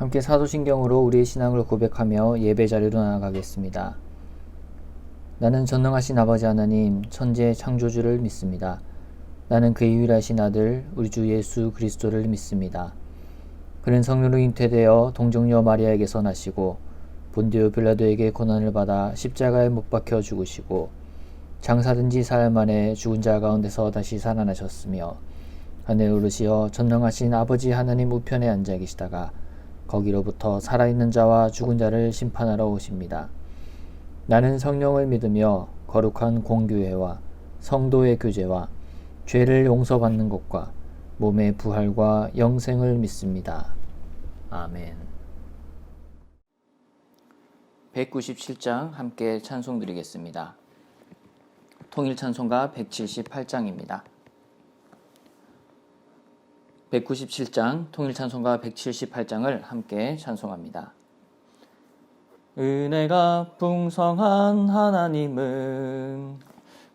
함께 사도신경으로 우리의 신앙을 고백하며 예배 자리로 나아가겠습니다. 나는 전능하신 아버지 하나님, 천지의 창조주를 믿습니다. 나는 그의 유일하신 아들, 우리 주 예수 그리스도를 믿습니다. 그는 성령으로 잉태되어 동정녀 마리아에게서 나시고 본디오 빌라도에게 고난을 받아 십자가에 못 박혀 죽으시고 장사된 지 사흘 만에 죽은 자 가운데서 다시 살아나셨으며 하늘에 오르시어 전능하신 아버지 하나님 우편에 앉아 계시다가 거기로부터 살아있는 자와 죽은 자를 심판하러 오십니다. 나는 성령을 믿으며 거룩한 공교회와 성도의 교제와 죄를 용서받는 것과 몸의 부활과 영생을 믿습니다. 아멘. 197장 함께 찬송 드리겠습니다. 통일찬송가 178장입니다. 197장 통일찬송가 178장을 함께 찬송합니다. 은혜가 풍성한 하나님은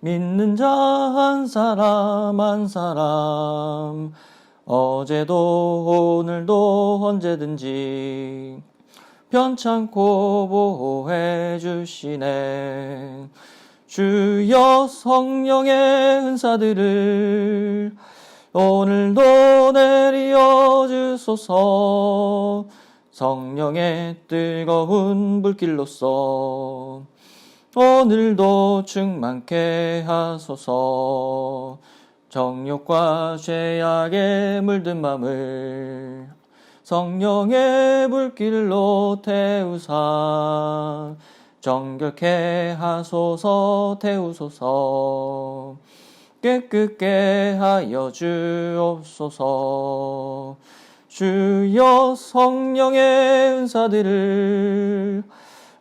믿는 자 한 사람 한 사람 어제도 오늘도 언제든지 편찮고 보호해 주시네. 주여 성령의 은사들을 오늘도 내리어 주소서. 성령의 뜨거운 불길로서 오늘도 충만케 하소서. 정욕과 죄악에 물든 맘을 성령의 불길로 태우사 정결케 하소서. 태우소서. 깨끗게 하여 주옵소서. 주여 성령의 은사들을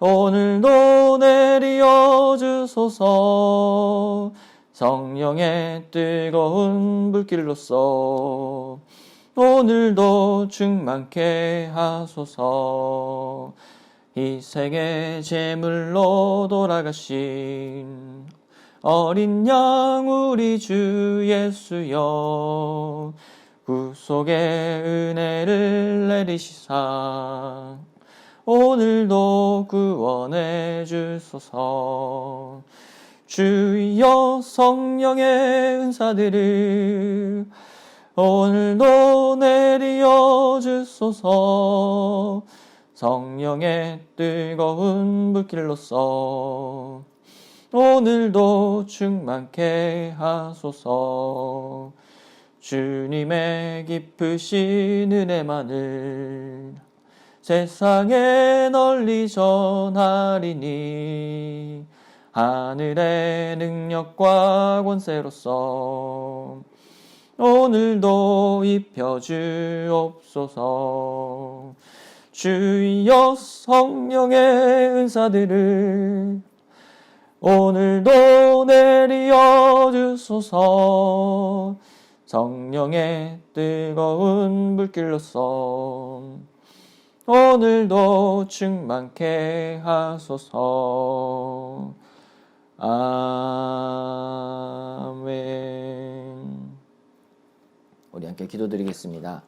오늘도 내리어 주소서. 성령의 뜨거운 불길로서 오늘도 충만케 하소서. 이 세계 제물로 돌아가신 어린 양 우리 주 예수여 구속의 은혜를 내리시사 오늘도 구원해 주소서. 주여 성령의 은사들을 오늘도 내리어 주소서. 성령의 뜨거운 불길로서 오늘도 충만케 하소서. 주님의 깊으신 은혜만을 세상에 널리 전하리니 하늘의 능력과 권세로서 오늘도 입혀 주옵소서. 주여 성령의 은사들을 오늘도 내리어 주소서. 성령의 뜨거운 불길로서 오늘도 충만케 하소서. 아멘. 우리 함께 기도드리겠습니다.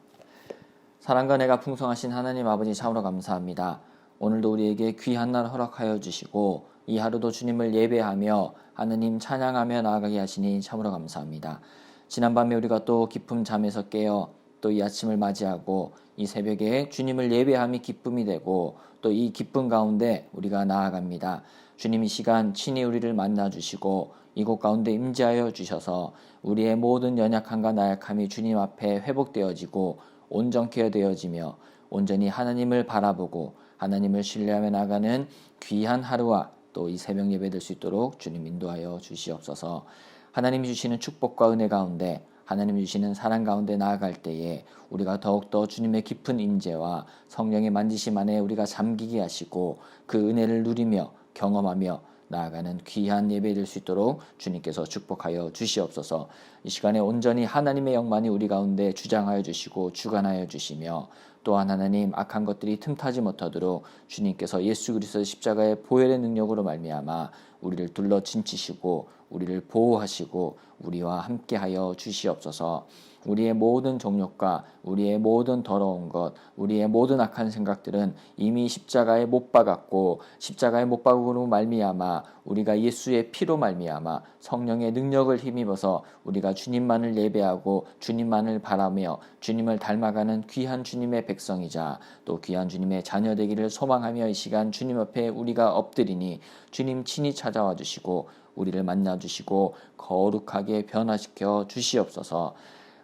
사랑과 내가 풍성하신 하나님 아버지 참으로 감사합니다. 오늘도 우리에게 귀한 날 허락하여 주시고 이 하루도 주님을 예배하며 하나님 찬양하며 나아가게 하시니 참으로 감사합니다. 지난밤에 우리가 또 깊은 잠에서 깨어 또 이 아침을 맞이하고 이 새벽에 주님을 예배함이 기쁨이 되고 또 이 기쁨 가운데 우리가 나아갑니다. 주님 이 시간 친히 우리를 만나주시고 이곳 가운데 임재하여 주셔서 우리의 모든 연약함과 나약함이 주님 앞에 회복되어지고 온전케 되어지며 온전히 하나님을 바라보고 하나님을 신뢰하며 나가는 귀한 하루와 또 이 새벽 예배 될 수 있도록 주님 인도하여 주시옵소서. 하나님이 주시는 축복과 은혜 가운데 하나님이 주시는 사랑 가운데 나아갈 때에 우리가 더욱더 주님의 깊은 임재와 성령의 만지심 안에 우리가 잠기게 하시고 그 은혜를 누리며 경험하며 나아가는 귀한 예배 될 수 있도록 주님께서 축복하여 주시옵소서. 이 시간에 온전히 하나님의 영만이 우리 가운데 주장하여 주시고 주관하여 주시며 또한 하나님 악한 것들이 틈타지 못하도록 주님께서 예수 그리스도의 십자가의 보혈의 능력으로 말미암아 우리를 둘러 진치시고 우리를 보호하시고 우리와 함께하여 주시옵소서. 우리의 모든 정욕과 우리의 모든 더러운 것, 우리의 모든 악한 생각들은 이미 십자가에 못 박았고 십자가에 못 박음으로 말미암아 우리가 예수의 피로 말미암아 성령의 능력을 힘입어서 우리가 주님만을 예배하고 주님만을 바라며 주님을 닮아가는 귀한 주님의 백성이자 또 귀한 주님의 자녀 되기를 소망하며 이 시간 주님 앞에 우리가 엎드리니 주님 친히 찾아와 주시고 우리를 만나 주시고 거룩하게 변화시켜 주시옵소서.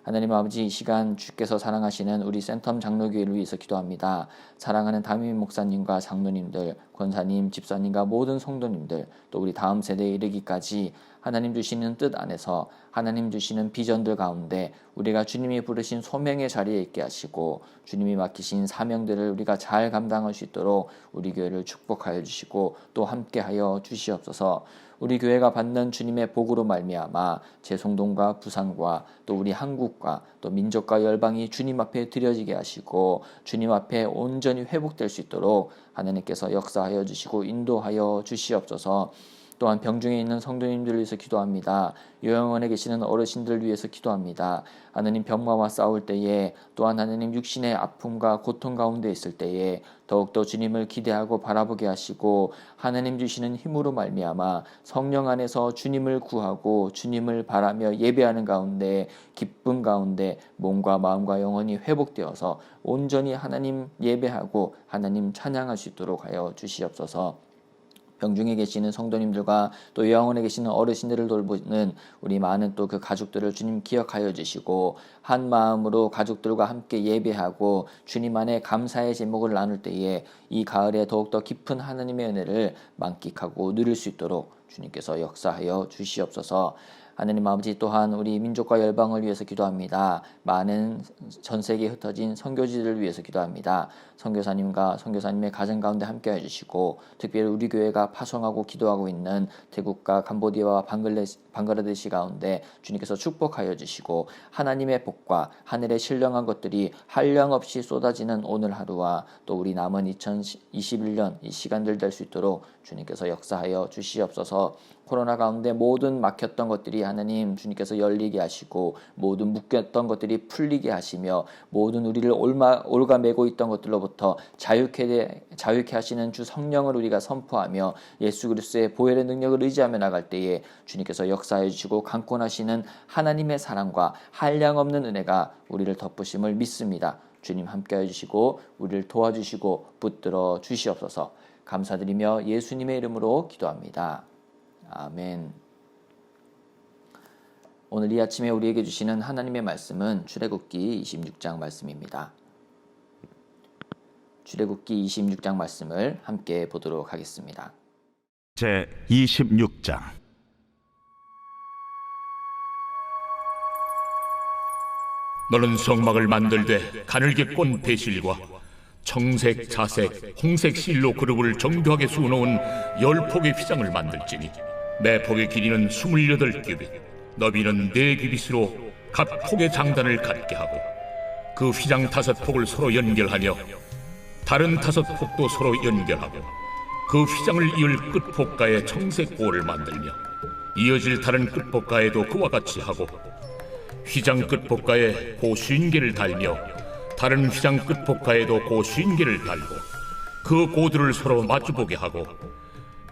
하나님 아버지, 이 시간 주께서 사랑하시는 우리 센텀 장로교회를 위해서 기도합니다. 사랑하는 담임 목사님과 장로님들, 권사님, 집사님과 모든 성도님들, 또 우리 다음 세대에 이르기까지 하나님 주시는 뜻 안에서 하나님 주시는 비전들 가운데 우리가 주님이 부르신 소명의 자리에 있게 하시고 주님이 맡기신 사명들을 우리가 잘 감당할 수 있도록 우리 교회를 축복하여 주시고 또 함께하여 주시옵소서. 우리 교회가 받는 주님의 복으로 말미암아 제송동과 부산과 또 우리 한국과 또 민족과 열방이 주님 앞에 드려지게 하시고 주님 앞에 온전히 회복될 수 있도록 하나님께서 역사하여 주시고 인도하여 주시옵소서. 또한 병중에 있는 성도님들을 위해서 기도합니다. 요양원에 계시는 어르신들을 위해서 기도합니다. 하나님 병마와 싸울 때에 또한 하나님 육신의 아픔과 고통 가운데 있을 때에 더욱더 주님을 기대하고 바라보게 하시고 하나님 주시는 힘으로 말미암아 성령 안에서 주님을 구하고 주님을 바라며 예배하는 가운데 기쁨 가운데 몸과 마음과 영혼이 회복되어서 온전히 하나님 예배하고 하나님 찬양할 수 있도록 하여 주시옵소서. 병중에 계시는 성도님들과 또 요양원에 계시는 어르신들을 돌보는 우리 많은 또 그 가족들을 주님 기억하여 주시고 한 마음으로 가족들과 함께 예배하고 주님 안에 감사의 제목을 나눌 때에 이 가을에 더욱더 깊은 하나님의 은혜를 만끽하고 누릴 수 있도록 주님께서 역사하여 주시옵소서. 하나님 아버지, 또한 우리 민족과 열방을 위해서 기도합니다. 많은 전 세계에 흩어진 선교지들을 위해서 기도합니다. 선교사님과 선교사님의 가정 가운데 함께 해주시고 특별히 우리 교회가 파송하고 기도하고 있는 태국과 캄보디아와 방글라데시 가운데 주님께서 축복하여 주시고 하나님의 복과 하늘의 신령한 것들이 한량없이 쏟아지는 오늘 하루와 또 우리 남은 2021년 이 시간들 될 수 있도록 주님께서 역사하여 주시옵소서. 코로나 가운데 모든 막혔던 것들이 하나님 주님께서 열리게 하시고 모든 묶였던 것들이 풀리게 하시며 모든 우리를 올가매고 있던 것들로부터 자유케 하시는 주 성령을 우리가 선포하며 예수 그리스도의 보혈의 능력을 의지하며 나갈 때에 주님께서 역사해 주시고 강권하시는 하나님의 사랑과 한량없는 은혜가 우리를 덮으심을 믿습니다. 주님 함께해 주시고 우리를 도와주시고 붙들어 주시옵소서. 감사드리며 예수님의 이름으로 기도합니다. 아멘. 오늘 이 아침에 우리에게 주시는 하나님의 말씀은 출애굽기 26장 말씀입니다. 출애굽기 26장 말씀을 함께 보도록 하겠습니다. 제 26장. 너는 성막을 만들되 가늘게 꼰 배실과 청색, 자색, 홍색 실로 그룹을 정교하게 수놓은 10폭의 휘장을 만들지니 매 폭의 길이는 28규빗, 너비는 4규빗으로 각 폭의 장단을 갖게 하고 그 휘장 5폭을 서로 연결하며 다른 5폭도 서로 연결하고 그 휘장을 이을 끝폭가에 청색 고를 만들며 이어질 다른 끝폭가에도 그와 같이 하고 휘장 끝폭가에 고 50개를 달며 다른 휘장 끝폭가에도 고 50개를 달고 그 고들을 서로 마주보게 하고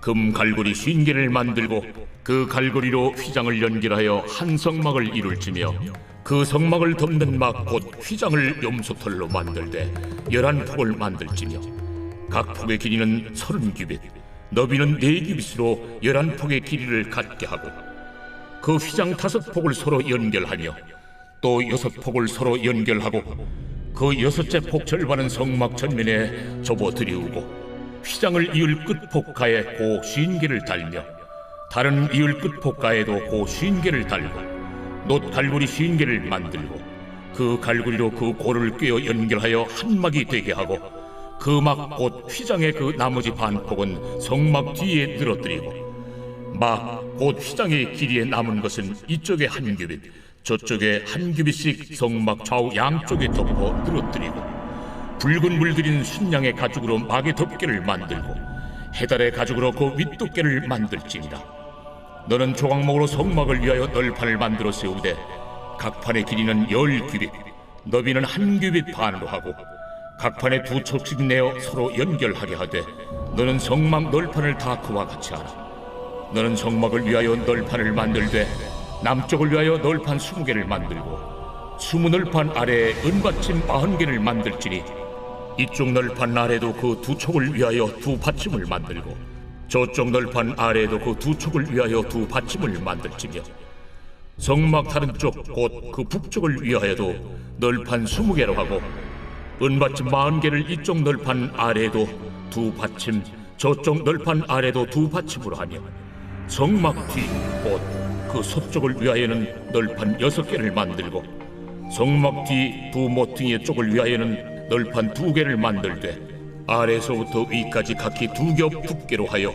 금 갈고리 50개를 만들고 그 갈고리로 휘장을 연결하여 한 성막을 이룰지며 그 성막을 덮는 막 곧 휘장을 염소털로 만들되 11폭을 만들지며 각 폭의 길이는 30규빗, 너비는 4규빗으로 11폭의 길이를 갖게 하고 그 휘장 5폭을 서로 연결하며 또 6폭을 서로 연결하고 그 6째 폭 절반은 성막 전면에 접어들이우고 휘장을 이을 끝폭가에 고 50개를 달며 다른 이을 끝폭가에도 고 50개를 달고 놋 갈고리 50개를 만들고 그 갈고리로 그 고를 꿰어 연결하여 한 막이 되게 하고 그 막 곧 휘장의 그 나머지 반폭은 성막 뒤에 늘어뜨리고 막 곧 휘장의 길이에 남은 것은 이쪽에 한 규빗 저쪽에 한 규빗씩 성막 좌우 양쪽에 덮어 늘어뜨리고 붉은 물들인 순양의 가죽으로 막의 덮개를 만들고 해달의 가죽으로 그 윗덮개를 만들지니라. 너는 조각목으로 성막을 위하여 널판을 만들어 세우되 각 판의 길이는 10규빗, 너비는 1규빗 반으로 하고 각 판에 2척씩 내어 서로 연결하게 하되 너는 성막 널판을 다 그와 같이 하라. 너는 성막을 위하여 널판을 만들되 남쪽을 위하여 널판 20개를 만들고 20널판 아래에 은받침 40개를 만들지니 이쪽 널판 아래도 그 2촉을 위하여 2받침을 만들고 저쪽 널판 아래에도 그 2촉을 위하여 2받침을 만들지며 성막 다른 쪽 곧 그 북쪽을 위하여도 널판 20개로 하고 은받침 40개를 이쪽 널판 아래에도 2받침 저쪽 널판 아래도 2받침으로 하며 성막 뒤 곧 그 서쪽을 위하여는 널판 6개를 만들고 성막 뒤 두 모퉁이의 쪽을 위하여는 널판 2개를 만들되 아래에서부터 위까지 각기 2겹 두께로 하여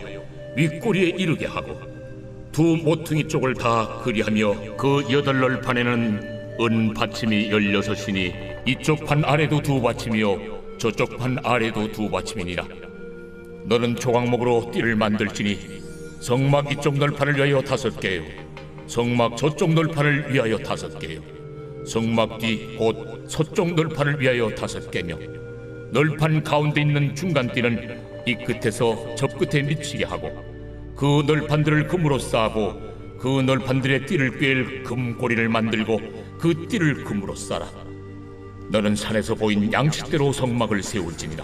윗꼬리에 이르게 하고 두 모퉁이 쪽을 다 그리하며 그 8널판에는 은 받침이 16이니 이쪽 판 아래도 2받침이요 저쪽 판 아래도 2받침이니라. 너는 조각목으로 띠를 만들지니 성막 이쪽 널판을 위하여 5개요 성막 저쪽 널판을 위하여 5개요 성막 뒤 곧 서쪽 널판을 위하여 5개며 널판 가운데 있는 중간띠는 이 끝에서 저 끝에 미치게 하고 그 널판들을 금으로 싸고 그 널판들의 띠를 꿰일 금고리를 만들고 그 띠를 금으로 싸라. 너는 산에서 보인 양식대로 성막을 세울지니라.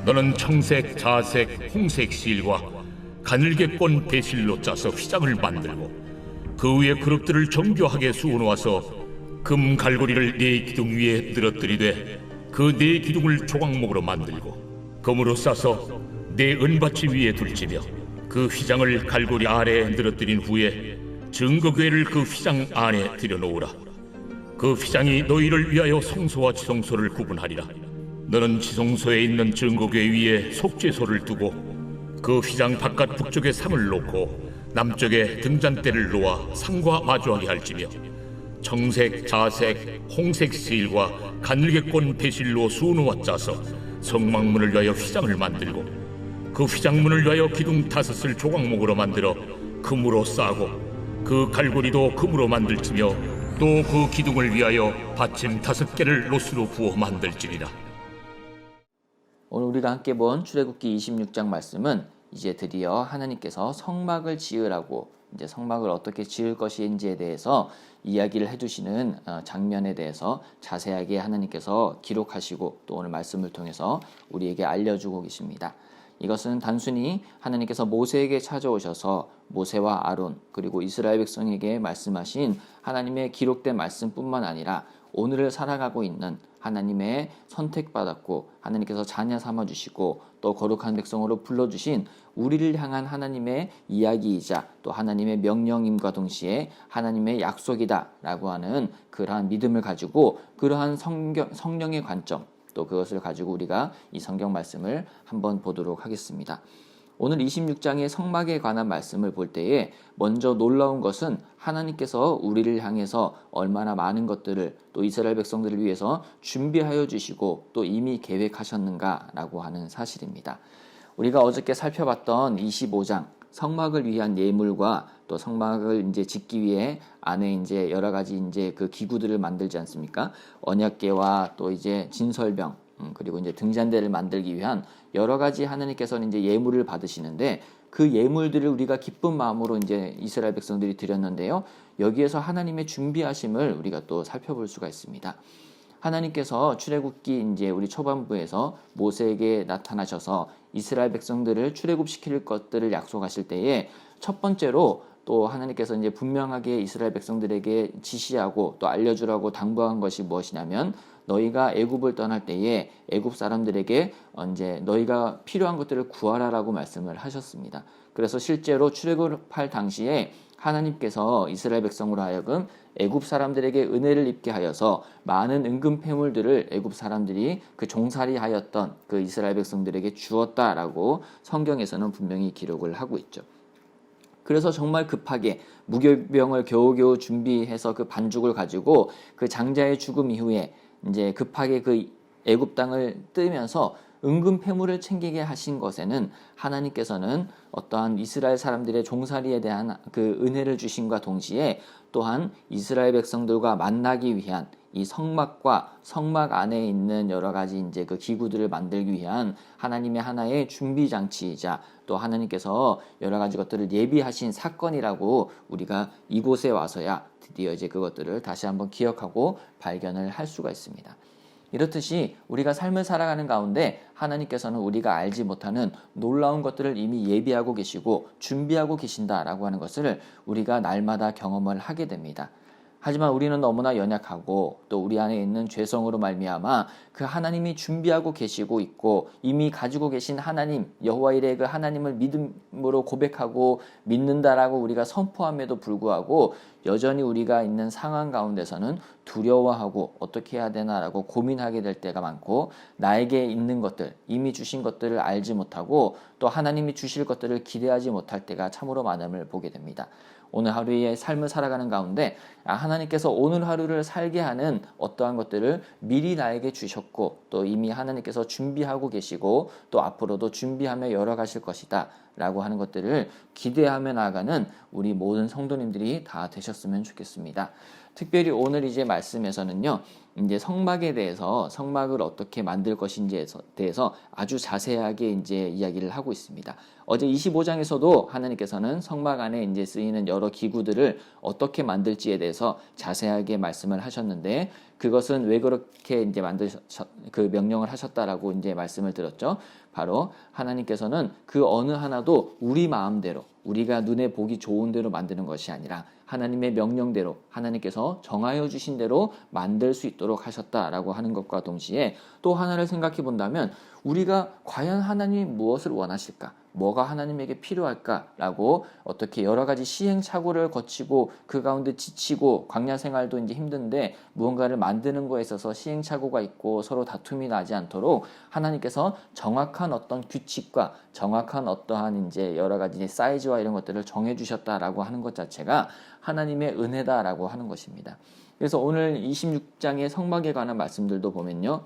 너는 청색, 자색, 홍색 실과 가늘게 꼰 배실로 짜서 휘장을 만들고 그 위에 그릇들을 정교하게 수놓아서 금 갈고리를 4기둥 위에 늘어뜨리되 그 4기둥을 조각목으로 만들고 금으로 싸서 4은받침 위에 둘지며 그 휘장을 갈고리 아래에 늘어뜨린 후에 증거궤를 그 휘장 안에 들여놓으라. 그 휘장이 너희를 위하여 성소와 지성소를 구분하리라. 너는 지성소에 있는 증거궤 위에 속죄소를 두고 그 휘장 바깥 북쪽에 상을 놓고 남쪽에 등잔대를 놓아 상과 마주하게 할지며 청색, 자색, 홍색 실과 가늘게 꼰 배실로 수놓아 짜서 성막문을 위하여 휘장을 만들고 그 휘장문을 위하여 기둥 5을 조각목으로 만들어 금으로 싸고 그 갈고리도 금으로 만들지며 또 그 기둥을 위하여 받침 5개를 노스로 부어 만들지니라. 오늘 우리가 함께 본 출애굽기 26장 말씀은 이제 드디어 하나님께서 성막을 지으라고 이제 성막을 어떻게 지을 것인지에 대해서 이야기를 해주시는 장면에 대해서 자세하게 하나님께서 기록하시고 또 오늘 말씀을 통해서 우리에게 알려주고 계십니다. 이것은 단순히 하나님께서 모세에게 찾아오셔서 모세와 아론 그리고 이스라엘 백성에게 말씀하신 하나님의 기록된 말씀뿐만 아니라 오늘을 살아가고 있는 하나님의 선택받았고 하나님께서 자녀 삼아주시고 또 거룩한 백성으로 불러주신 우리를 향한 하나님의 이야기이자 또 하나님의 명령임과 동시에 하나님의 약속이다라고 하는 그러한 믿음을 가지고 그러한 성령의 관점 또 그것을 가지고 우리가 이 성경 말씀을 한번 보도록 하겠습니다. 오늘 26장의 성막에 관한 말씀을 볼 때에 먼저 놀라운 것은 하나님께서 우리를 향해서 얼마나 많은 것들을 또 이스라엘 백성들을 위해서 준비하여 주시고 또 이미 계획하셨는가라고 하는 사실입니다. 우리가 어저께 살펴봤던 25장 성막을 위한 예물과 또 성막을 이제 짓기 위해 안에 이제 여러 가지 이제 그 기구들을 만들지 않습니까? 언약궤와 또 이제 진설병 그리고 이제 등잔대를 만들기 위한 여러 가지 하나님께서는 이제 예물을 받으시는데 그 예물들을 우리가 기쁜 마음으로 이제 이스라엘 백성들이 드렸는데요. 여기에서 하나님의 준비하심을 우리가 또 살펴볼 수가 있습니다. 하나님께서 출애굽기 이제 우리 초반부에서 모세에게 나타나셔서 이스라엘 백성들을 출애굽시킬 것들을 약속하실 때에 첫 번째로 또 하나님께서 이제 분명하게 이스라엘 백성들에게 지시하고 또 알려주라고 당부한 것이 무엇이냐면 너희가 애굽을 떠날 때에 애굽 사람들에게 이제 너희가 필요한 것들을 구하라라고 말씀을 하셨습니다. 그래서 실제로 출애굽할 당시에 하나님께서 이스라엘 백성으로 하여금 애굽 사람들에게 은혜를 입게 하여서 많은 은금 패물들을 애굽 사람들이 그 종살이하였던 그 이스라엘 백성들에게 주었다라고 성경에서는 분명히 기록을 하고 있죠. 그래서 정말 급하게 무교병을 겨우겨우 준비해서 그 반죽을 가지고 그 장자의 죽음 이후에 이제 급하게 그 애굽 땅을 뜨면서 은근 패물을 챙기게 하신 것에는 하나님께서는 어떠한 이스라엘 사람들의 종살이에 대한 그 은혜를 주심과 동시에 또한 이스라엘 백성들과 만나기 위한 이 성막과 성막 안에 있는 여러 가지 이제 그 기구들을 만들기 위한 하나님의 하나의 준비 장치이자 또 하나님께서 여러 가지 것들을 예비하신 사건이라고 우리가 이곳에 와서야 드디어 이제 그것들을 다시 한번 기억하고 발견을 할 수가 있습니다. 이렇듯이 우리가 삶을 살아가는 가운데 하나님께서는 우리가 알지 못하는 놀라운 것들을 이미 예비하고 계시고 준비하고 계신다라고 하는 것을 우리가 날마다 경험을 하게 됩니다. 하지만 우리는 너무나 연약하고 또 우리 안에 있는 죄성으로 말미암아 그 하나님이 준비하고 계시고 있고 이미 가지고 계신 하나님 여호와 이레의 그 하나님을 믿음으로 고백하고 믿는다라고 우리가 선포함에도 불구하고 여전히 우리가 있는 상황 가운데서는 두려워하고 어떻게 해야 되나라고 고민하게 될 때가 많고 나에게 있는 것들 이미 주신 것들을 알지 못하고 또 하나님이 주실 것들을 기대하지 못할 때가 참으로 많음을 보게 됩니다. 오늘 하루의 삶을 살아가는 가운데 하나님께서 오늘 하루를 살게 하는 어떠한 것들을 미리 나에게 주셨고 또 이미 하나님께서 준비하고 계시고 또 앞으로도 준비하며 열어가실 것이다 라고 하는 것들을 기대하며 나아가는 우리 모든 성도님들이 다 되셨으면 좋겠습니다. 특별히 오늘 이제 말씀에서는요, 이제 성막에 대해서 성막을 어떻게 만들 것인지에 대해서 아주 자세하게 이제 이야기를 하고 있습니다. 어제 25장에서도 하나님께서는 성막 안에 이제 쓰이는 여러 기구들을 어떻게 만들지에 대해서 자세하게 말씀을 하셨는데 그것은 왜 그렇게 이제 그 명령을 하셨다라고 이제 말씀을 드렸죠. 바로 하나님께서는 그 어느 하나도 우리 마음대로 우리가 눈에 보기 좋은 대로 만드는 것이 아니라 하나님의 명령대로 하나님께서 정하여 주신 대로 만들 수 있도록 하셨다라고 하는 것과 동시에 또 하나를 생각해 본다면 우리가 과연 하나님이 무엇을 원하실까? 뭐가 하나님에게 필요할까라고 어떻게 여러 가지 시행착오를 거치고 그 가운데 지치고 광야 생활도 이제 힘든데 무언가를 만드는 거에 있어서 시행착오가 있고 서로 다툼이 나지 않도록 하나님께서 정확한 어떤 규칙과 정확한 어떠한 이제 여러 가지 사이즈와 이런 것들을 정해 주셨다라고 하는 것 자체가 하나님의 은혜다라고 하는 것입니다. 그래서 오늘 26장의 성막에 관한 말씀들도 보면요.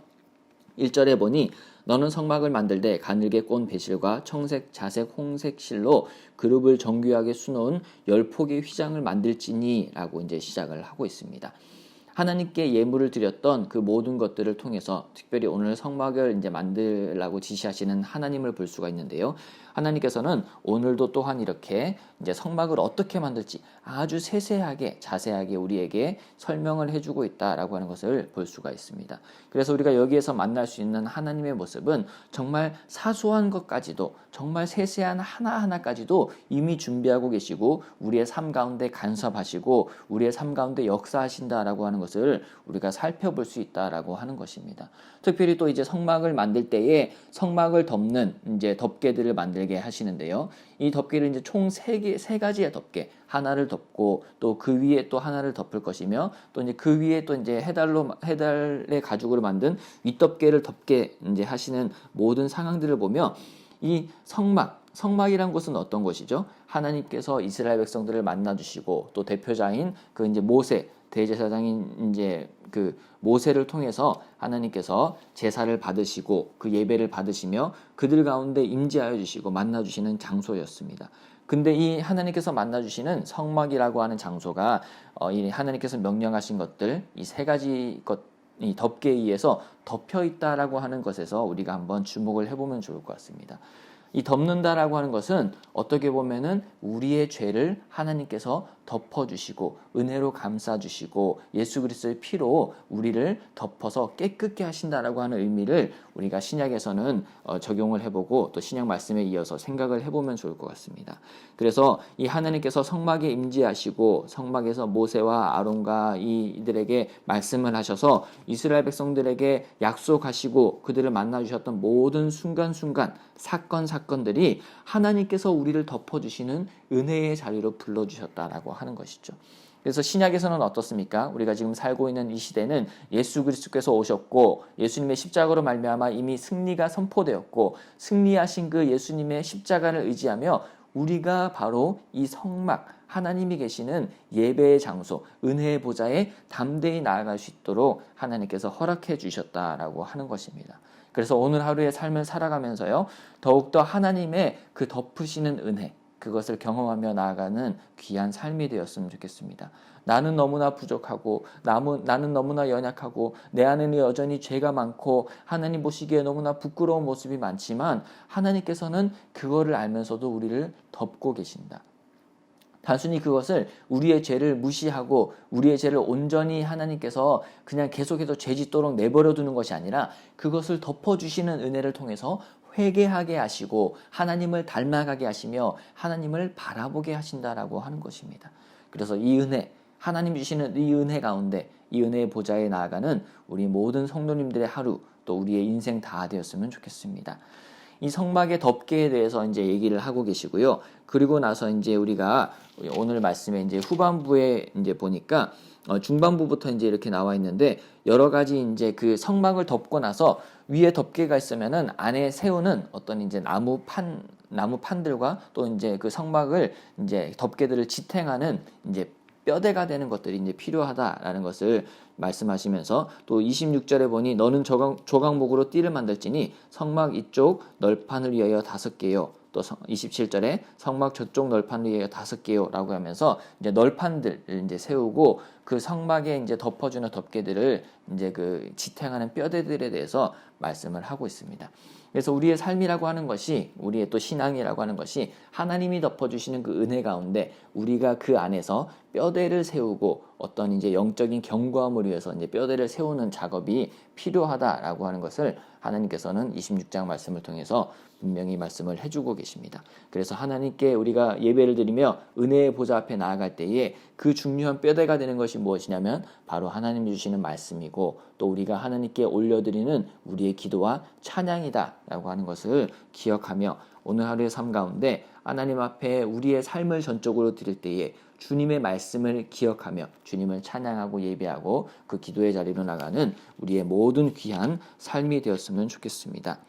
1절에 보니 너는 성막을 만들되 가늘게 꼰 배실과 청색, 자색, 홍색 실로 그룹을 정교하게 수놓은 10폭의 휘장을 만들지니 라고 이제 시작을 하고 있습니다. 하나님께 예물을 드렸던 그 모든 것들을 통해서 특별히 오늘 성막을 이제 만들라고 지시하시는 하나님을 볼 수가 있는데요. 하나님께서는 오늘도 또한 이렇게 이제 성막을 어떻게 만들지 아주 세세하게 자세하게 우리에게 설명을 해주고 있다라고 하는 것을 볼 수가 있습니다. 그래서 우리가 여기에서 만날 수 있는 하나님의 모습은 정말 사소한 것까지도 정말 세세한 하나하나까지도 이미 준비하고 계시고 우리의 삶 가운데 간섭하시고 우리의 삶 가운데 역사하신다라고 하는 것을 우리가 살펴볼 수 있다라고 하는 것입니다. 특별히 또 이제 성막을 만들 때에 성막을 덮는 이제 덮개들을 만들게 하시는데요. 이 덮개를 이제 총 세 가지의 덮개, 하나를 덮고 또 그 위에 또 하나를 덮을 것이며 또 이제 그 위에 또 이제 해달의 가죽으로 만든 윗덮개를 덮게 이제 하시는 모든 상황들을 보며 이 성막이란 곳은 어떤 곳이죠? 하나님께서 이스라엘 백성들을 만나 주시고 또 대표자인 그 이제 모세 대제사장인 이제 그 모세를 통해서 하나님께서 제사를 받으시고 그 예배를 받으시며 그들 가운데 임재하여 주시고 만나 주시는 장소였습니다. 근데 이 하나님께서 만나 주시는 성막이라고 하는 장소가 이 하나님께서 명령하신 것들 이 세 가지 이 덮개에 의해서 덮여 있다라고 하는 것에서 우리가 한번 주목을 해보면 좋을 것 같습니다. 이 덮는다라고 하는 것은 어떻게 보면은 우리의 죄를 하나님께서 덮어주시고 은혜로 감싸주시고 예수 그리스도의 피로 우리를 덮어서 깨끗게 하신다라고 하는 의미를 우리가 신약에서는 적용을 해보고 또 신약 말씀에 이어서 생각을 해보면 좋을 것 같습니다. 그래서 이 하나님께서 성막에 임재하시고 성막에서 모세와 아론과 이들에게 말씀을 하셔서 이스라엘 백성들에게 약속하시고 그들을 만나주셨던 모든 순간순간 사건들이 하나님께서 우리를 덮어주시는 은혜의 자리로 불러주셨다라고 하는 것이죠. 그래서 신약에서는 어떻습니까? 우리가 지금 살고 있는 이 시대는 예수 그리스도께서 오셨고 예수님의 십자가로 말미암아 이미 승리가 선포되었고 승리하신 그 예수님의 십자가를 의지하며 우리가 바로 이 성막, 하나님이 계시는 예배의 장소, 은혜의 보좌에 담대히 나아갈 수 있도록 하나님께서 허락해 주셨다라고 하는 것입니다. 그래서 오늘 하루의 삶을 살아가면서요, 더욱더 하나님의 그 덮으시는 은혜, 그것을 경험하며 나아가는 귀한 삶이 되었으면 좋겠습니다. 나는 너무나 부족하고 나는 너무나 연약하고 내 안에는 여전히 죄가 많고 하나님 보시기에 너무나 부끄러운 모습이 많지만 하나님께서는 그거를 알면서도 우리를 덮고 계신다. 단순히 그것을 우리의 죄를 무시하고 우리의 죄를 온전히 하나님께서 그냥 계속해서 죄 짓도록 내버려 두는 것이 아니라 그것을 덮어주시는 은혜를 통해서 회개하게 하시고 하나님을 닮아가게 하시며 하나님을 바라보게 하신다라고 하는 것입니다. 그래서 이 은혜, 하나님 주시는 이 은혜 가운데 이 은혜의 보좌에 나아가는 우리 모든 성도님들의 하루, 또 우리의 인생 다 되었으면 좋겠습니다. 이 성막의 덮개에 대해서 이제 얘기를 하고 계시고요. 그리고 나서 이제 우리가 오늘 말씀에 이제 후반부에 이제 보니까 중반부부터 이제 이렇게 나와 있는데 여러 가지 이제 그 성막을 덮고 나서 위에 덮개가 있으면은 안에 세우는 어떤 이제 나무 판들과 또 이제 그 성막을 이제 덮개들을 지탱하는 이제 뼈대가 되는 것들이 이제 필요하다라는 것을 말씀하시면서 또 26절에 보니 너는 조각목으로 띠를 만들지니 성막 이쪽 널판을 위하여 5개요. 또 27절에 성막 저쪽 널판을 위하여 5개요 라고 하면서 이제 널판들을 이제 세우고 그 성막에 이제 덮어주는 덮개들을 이제 그 지탱하는 뼈대들에 대해서 말씀을 하고 있습니다. 그래서 우리의 삶이라고 하는 것이, 우리의 또 신앙이라고 하는 것이 하나님이 덮어주시는 그 은혜 가운데 우리가 그 안에서 뼈대를 세우고 어떤 이제 영적인 견고함을 위해서 이제 뼈대를 세우는 작업이 필요하다라고 하는 것을 하나님께서는 26장 말씀을 통해서 분명히 말씀을 해주고 계십니다. 그래서 하나님께 우리가 예배를 드리며 은혜의 보좌 앞에 나아갈 때에 그 중요한 뼈대가 되는 것이 무엇이냐면 바로 하나님이 주시는 말씀이고 또 우리가 하나님께 올려드리는 우리의 기도와 찬양이다라고 하는 것을 기억하며 오늘 하루의 삶 가운데 하나님 앞에 우리의 삶을 전적으로 드릴 때에 주님의 말씀을 기억하며 주님을 찬양하고 예배하고 그 기도의 자리로 나가는 우리의 모든 귀한 삶이 되었으면 좋겠습니다.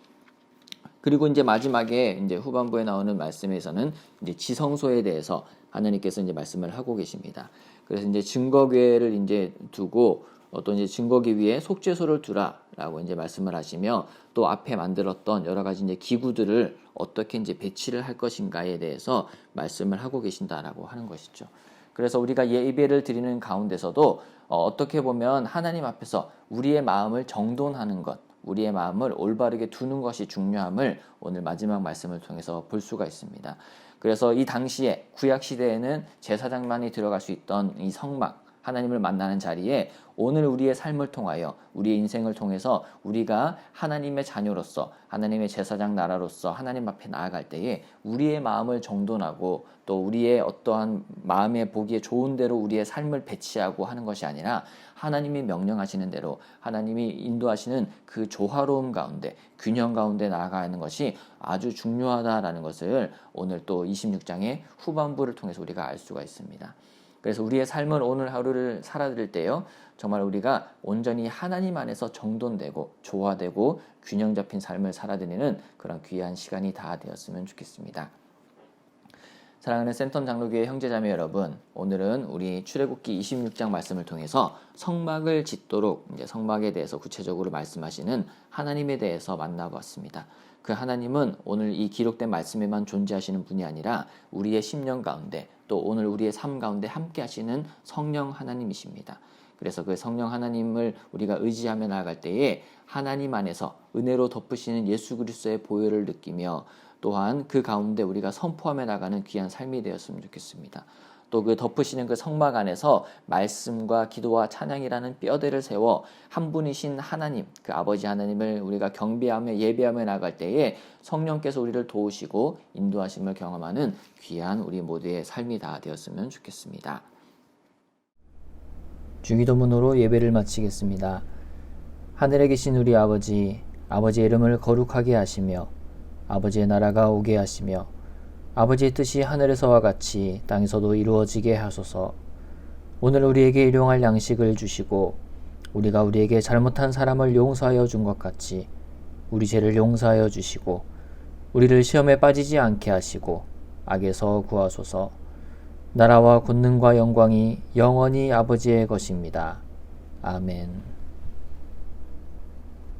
그리고 이제 마지막에 이제 후반부에 나오는 말씀에서는 이제 지성소에 대해서 하나님께서 이제 말씀을 하고 계십니다. 그래서 이제 증거궤를 이제 두고 또 이제 증거궤 위에 속죄소를 두라라고 이제 말씀을 하시며 또 앞에 만들었던 여러 가지 이제 기구들을 어떻게 이제 배치를 할 것인가에 대해서 말씀을 하고 계신다라고 하는 것이죠. 그래서 우리가 예배를 드리는 가운데서도 어떻게 보면 하나님 앞에서 우리의 마음을 정돈하는 것, 우리의 마음을 올바르게 두는 것이 중요함을 오늘 마지막 말씀을 통해서 볼 수가 있습니다. 그래서 이 당시에 구약 시대에는 제사장만이 들어갈 수 있던 이 성막, 하나님을 만나는 자리에 오늘 우리의 삶을 통하여 우리의 인생을 통해서 우리가 하나님의 자녀로서 하나님의 제사장 나라로서 하나님 앞에 나아갈 때에 우리의 마음을 정돈하고 또 우리의 어떠한 마음에 보기에 좋은 대로 우리의 삶을 배치하고 하는 것이 아니라 하나님이 명령하시는 대로 하나님이 인도하시는 그 조화로움 가운데 균형 가운데 나아가는 것이 아주 중요하다라는 것을 오늘 또 26장의 후반부를 통해서 우리가 알 수가 있습니다. 그래서 우리의 삶을 오늘 하루를 살아드릴 때요, 정말 우리가 온전히 하나님 안에서 정돈되고 조화되고 균형 잡힌 삶을 살아드리는 그런 귀한 시간이 다 되었으면 좋겠습니다. 사랑하는 센텀 장로교회 형제자매 여러분, 오늘은 우리 출애굽기 26장 말씀을 통해서 성막을 짓도록 이제 성막에 대해서 구체적으로 말씀하시는 하나님에 대해서 만나봤습니다. 그 하나님은 오늘 이 기록된 말씀에만 존재하시는 분이 아니라 우리의 심령 가운데 또 오늘 우리의 삶 가운데 함께 하시는 성령 하나님이십니다. 그래서 그 성령 하나님을 우리가 의지하며 나아갈 때에 하나님 안에서 은혜로 덮으시는 예수 그리스도의 보혈을 느끼며 또한 그 가운데 우리가 선포하며 나가는 귀한 삶이 되었으면 좋겠습니다. 또 그 덮으시는 그 성막 안에서 말씀과 기도와 찬양이라는 뼈대를 세워 한 분이신 하나님, 그 아버지 하나님을 우리가 경배하며 예배하며 나갈 때에 성령께서 우리를 도우시고 인도하심을 경험하는 귀한 우리 모두의 삶이 다 되었으면 좋겠습니다. 주기도문으로 예배를 마치겠습니다. 하늘에 계신 우리 아버지, 아버지의 이름을 거룩하게 하시며 아버지의 나라가 오게 하시며 아버지의 뜻이 하늘에서와 같이 땅에서도 이루어지게 하소서. 오늘 우리에게 일용할 양식을 주시고 우리가 우리에게 잘못한 사람을 용서하여 준 것 같이 우리 죄를 용서하여 주시고 우리를 시험에 빠지지 않게 하시고 악에서 구하소서. 나라와 권능과 영광이 영원히 아버지의 것입니다. 아멘.